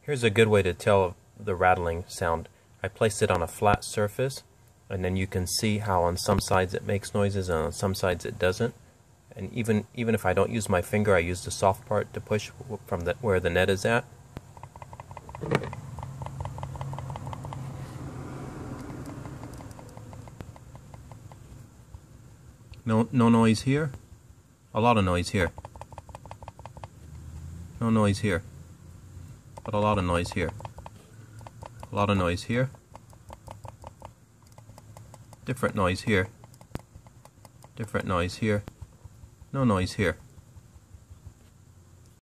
Here's a good way to tell the rattling sound. I place it on a flat surface, and then you can see how on some sides it makes noises and on some sides it doesn't. And even if I don't use my finger, I use the soft part to push from where the net is at. No noise here. A lot of noise here. No noise here. But a lot of noise here. A lot of noise here. Different noise here. Different noise here. No noise here.